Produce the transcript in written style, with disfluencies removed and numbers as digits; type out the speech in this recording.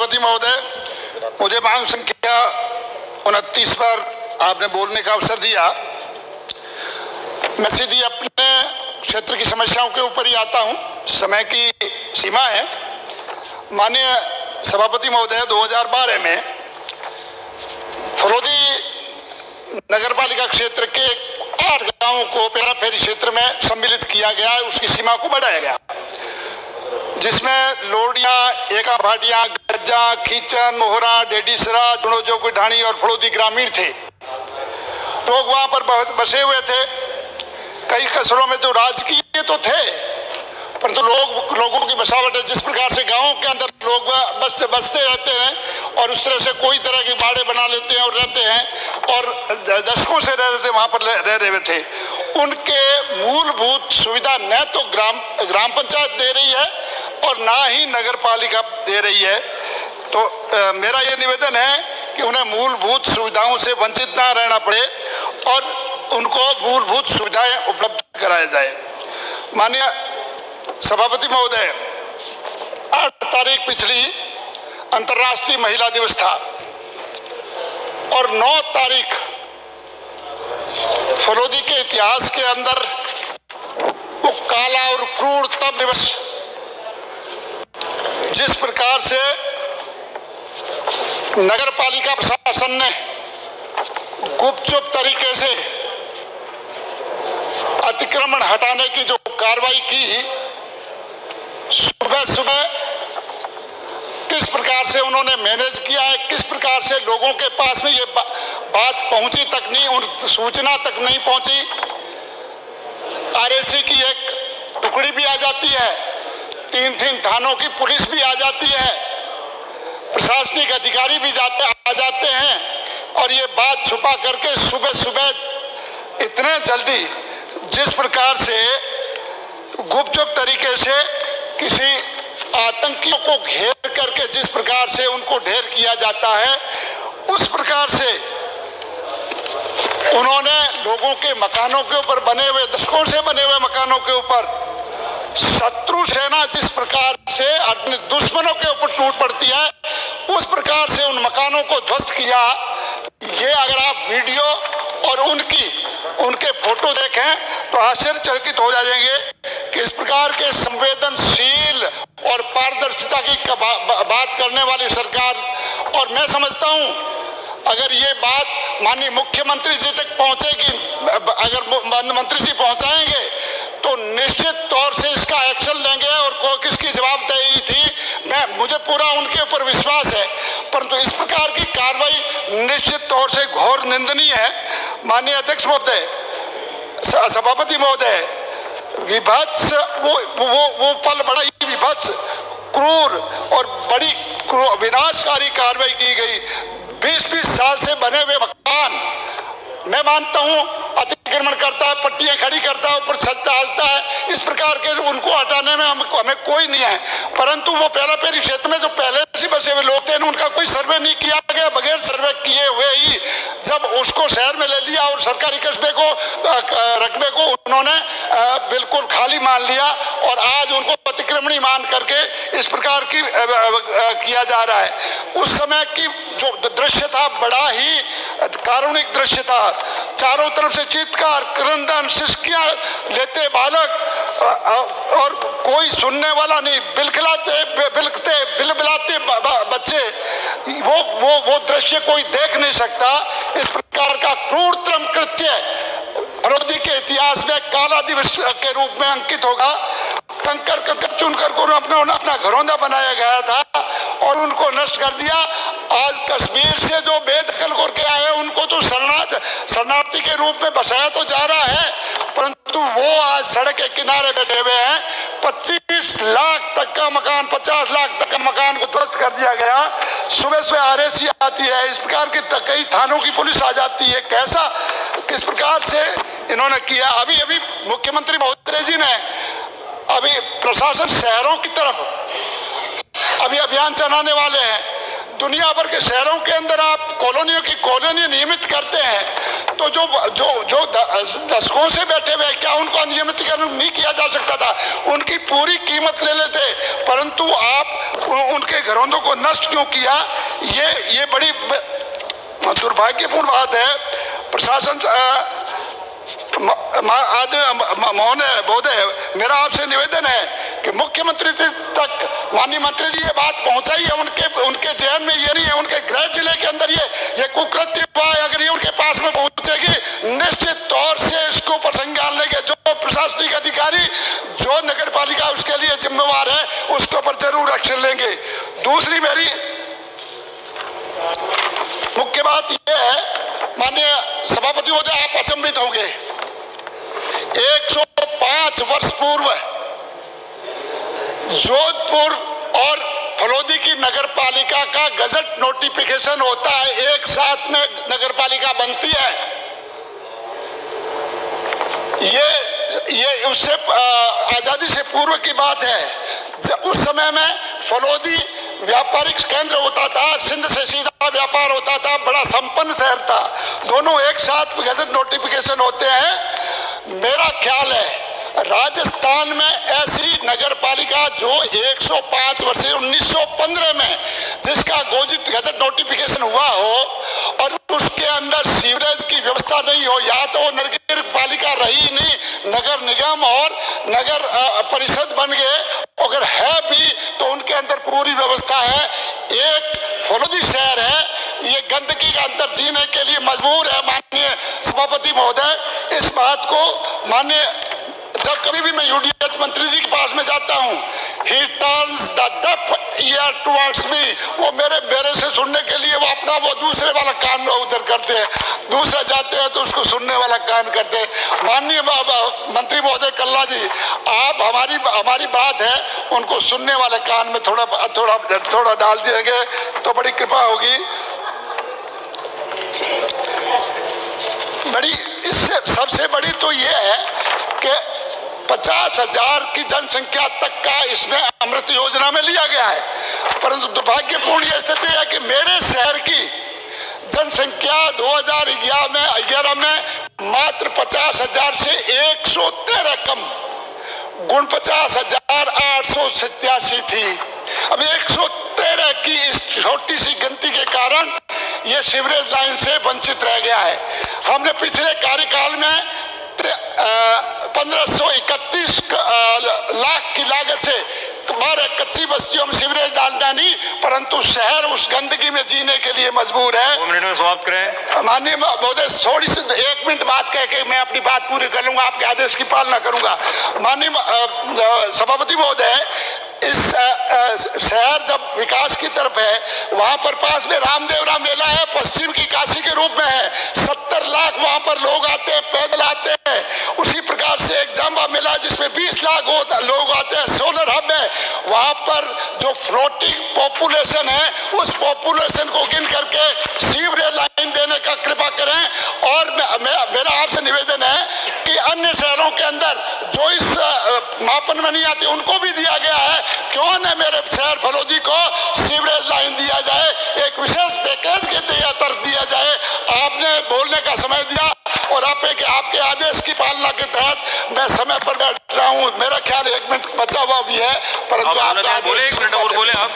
सभापति महोदय, मुझे मांग संख्या 29 पर आपने बोलने का अवसर दिया। मैं सीधी अपने क्षेत्र की समस्याओं के ऊपर ही आता हूं, समय की सीमा है। माननीय सभापति महोदय, 2012 में फलोदी नगरपालिका क्षेत्र के 8 गांवों को पेराफेरी क्षेत्र में सम्मिलित किया गया है, उसकी सीमा को बढ़ाया गया, जिसमें लोडिया, एका भाटिया, गज्जा, खींचन, मोहरा, डेडीसरा, जुड़ोजो, ढाणी और फलोदी ग्रामीण थे। लोग वहां पर बसे हुए थे। कई कस्बों में जो राजकीय तो थे, परंतु लोगों की बसावट है, जिस प्रकार से गांवों के अंदर लोग बसते रहते हैं और उस तरह से कोई तरह के बाड़े बना लेते हैं और रहते हैं और दशकों से रह रहे थे, वहां पर रह रहे थे। उनके मूलभूत सुविधा न तो ग्राम पंचायत दे रही है और ना ही नगर पालिका दे रही है। तो मेरा ये निवेदन है कि उन्हें मूलभूत सुविधाओं से वंचित ना रहना पड़े और उनको मूलभूत सुविधाएं उपलब्ध कराया जाए। माननीय सभापति महोदय, 8 तारीख पिछली अंतर्राष्ट्रीय महिला दिवस था और 9 तारीख फलोदी के इतिहास के अंदर वो काला और क्रूरतम दिवस, जिस प्रकार से नगर पालिका प्रशासन ने गुपचुप तरीके से अतिक्रमण हटाने की जो कार्रवाई की, सुबह सुबह किस प्रकार से उन्होंने मैनेज किया है, किस प्रकार से लोगों के पास में ये बात पहुंची तक नहीं, उन सूचना तक नहीं पहुंची। RAC की एक टुकड़ी भी आ जाती है, 3 थानों की पुलिस भी आ जाती है, प्रशासनिक अधिकारी भी आ जाते हैं और ये बात छुपा करके सुबह सुबह इतने जल्दी जिस प्रकार से गुपचुप तरीके से किसी आतंकियों को घेर करके जिस प्रकार से उनको ढेर किया जाता है, उस प्रकार से उन्होंने लोगों के मकानों के ऊपर बने हुए, दशकों से बने हुए मकानों के ऊपर शत्रु सेना जिस प्रकार से अपने दुश्मनों के ऊपर टूट पड़ती है, उस प्रकार से उन मकानों को ध्वस्त किया। ये अगर आप वीडियो और उनके फोटो देखें तो आश्चर्यचकित हो जाएंगे कि इस प्रकार के संवेदनशील और पारदर्शिता की बात करने वाली सरकार, और मैं समझता हूं अगर ये बात माननीय मुख्यमंत्री जी तक पहुंचेगी, अगर मंत्री जी पहुंचाएंगे तो निश्चित तौर से इसका एक्शन लेंगे और किसकी जवाबदेही थी, मुझे पूरा उनके ऊपर विश्वास है। परंतु इस प्रकार की कार्रवाई निश्चित तौर से घोर निंदनीय है। माननीय अध्यक्ष महोदय, सभापति महोदय, विभत्स वो पल बड़ा ही विभत्स, क्रूर और बड़ी विनाशकारी कार्रवाई की गई। 20-20 साल से बने हुए मकान, मैं मानता हूं अतिक्रमण करता है, पट्टियां खड़ी करता है, ऊपर छत डालता है, इस प्रकार के उनको हटाने में हमें कोई नहीं है। परंतु वो पेराफेरी क्षेत्र में जो पहले से बसे हुए लोग थे, उनका कोई सर्वे नहीं किया गया। बगैर सर्वे किए हुए ही जब उसको शहर में ले लिया और सरकारी कस्बे को रकबे को उन्होंने बिल्कुल खाली मान लिया और आज उनको अतिक्रमणी मान करके इस प्रकार की किया जा रहा है। उस समय की जो दृश्य था बड़ा ही कारुणिक दृश्य था। चारों तरफ से चीत्कार, क्रंदन, सिसकियां लेते बालक और कोई सुनने वाला नहीं, बिलबिलाते बच्चे, वो दृश्य कोई देख नहीं सकता। इस प्रकार का क्रूरतम कृत्य फलोदी के इतिहास में काला दिवस के रूप में अंकित होगा। कंकर चुनकर को अपना घरौंदा बनाया गया था और उनको नष्ट कर दिया। आज कश्मीर से जो बेदखल करके आए उनको तो शरणार्थी के रूप में बसाया तो जा रहा है, परंतु वो आज सड़क के किनारे बैठे हुए हैं। 25 लाख तक का मकान, 50 लाख तक का मकान को ध्वस्त कर दिया गया। सुबह सुबह RAC आती है, इस प्रकार की कई थानों की पुलिस आ जाती है। किस प्रकार से इन्होंने किया। अभी मुख्यमंत्री महोदय जी ने अभी प्रशासन शहरों की तरफ अभी अभियान चलाने वाले हैं। दुनिया भर के शहरों के अंदर आप कॉलोनी नियमित करते हैं, तो जो दशकों से बैठे हुए क्या उनको नियमितीकरण नहीं किया जा सकता था? उनकी पूरी कीमत ले लेते, परंतु आप उनके घरों को नष्ट क्यों किया? ये बड़ी दुर्भाग्यपूर्ण बात है। प्रशासन महोदय, मेरा आपसे निवेदन है कि मुख्यमंत्री तक माननीय मंत्री जी ये बात पहुंचाइए। उनके जहन में ये नहीं है, उनके गृह जिले के अंदर ये कुकृत्य हुआ है, अगर ये उनके पास में पहुंचेगी निश्चित तौर से इसको ऊपर संज्ञान लेंगे। जो प्रशासनिक अधिकारी, जो नगर पालिका उसके लिए जिम्मेवार है, उसके ऊपर जरूर एक्शन लेंगे। दूसरी मेरी मुख्य बात यह है, माननीय सभापति महोदय, आप अचंभित होंगे, 105 वर्ष पूर्व जोधपुर और फलोदी की नगर पालिका का गजट नोटिफिकेशन होता है, एक साथ में नगर पालिका बनती है। ये उससे आजादी से पूर्व की बात है। उस समय में फलोदी व्यापारिक केंद्र होता था, सिंध से सीधा व्यापार होता था, बड़ा संपन्न शहर था। दोनों एक साथ गजट नोटिफिकेशन होते हैं। मेरा ख्याल है राजस्थान में ऐसी नगर पालिका जो 105 वर्ष 1915 में जिसका घोषित गजट नोटिफिकेशन हुआ हो और उसके अंदर सीवरेज की व्यवस्था नहीं हो, या तो नगर पालिका रही नहीं, नगर निगम और नगर परिषद बन गए, अगर है भी तो उनके अंदर पूरी व्यवस्था है। एक फलोदी शहर है, ये गंदगी के अंदर जीने के लिए मजबूर है। माननीय सभापति महोदय, इस बात को माननीय, जब कभी भी मैं यूडीएच मंत्री जी के पास में जाता हूँ, he turns the deaf ear towards me, वो मेरे से सुनने के लिए वो अपना वो दूसरे वाला कान उधर करते हैं, दूसरा जाते हैं तो उसको सुनने वाला कान करते हैं। माननीय मंत्री महोदय कल्ला जी, आप हमारी बात है उनको सुनने वाले कान में थोड़ा डाल दिएंगे तो बड़ी कृपा होगी। बड़ी इससे सबसे बड़ी तो ये है कि 50,000 की जनसंख्या तक का इसमें अमृत योजना में लिया गया है, परंतु दुर्भाग्यपूर्ण यह स्थिति है कि मेरे शहर की जनसंख्या 2011 में मात्र 50,000 से 113 कम, 49,887 थी। अब 113 की इस छोटी सी गिनती के कारण ये सीवरेज लाइन से वंचित रह गया है। हमने पिछले कार्यकाल में 1531 लाख की लागत से 12 कच्ची बस्तियों में सीवरेज डालना नहीं, परंतु शहर उस गंदगी में जीने के लिए मजबूर है। 2 मिनट में समाप्त करें। माननीय महोदय, थोड़ी सी 1 मिनट बात कह के मैं अपनी बात पूरी कर लूंगा, आपके आदेश की पालना करूंगा। माननीय सभापति महोदय, इस शहर जब विकास की तरफ है, वहां पर पास में रामदेवरा मेला है, पश्चिम की काशी के रूप में है, 70 लाख वहां पर लोग आते हैं, पैदल आते हैं। उसी प्रकार से एक जांबा मेला है जिसमें 20 लाख लोग आते हैं, सोलर हब है। वहां पर जो फ्लोटिंग पॉपुलेशन है, उस पॉपुलेशन को गिन करके सीवरेज लाइन देने का कृपा करें। और मेरा आपसे निवेदन है कि अन्य शहरों के अंदर जो इस मापन में नहीं आते उनको भी दिया गया है, क्यों न मेरे शहर फलोदी को सीवरेज लाइन दिया जाए, एक विशेष पैकेज के तहत दिया जाए। आपने बोलने का समय दिया और आपके आदेश की पालना के तहत मैं समय पर बैठ रहा हूँ। मेरा ख्याल 1 मिनट बचा हुआ भी है, परंतु आप बोले 1 मिनट और बोले आप।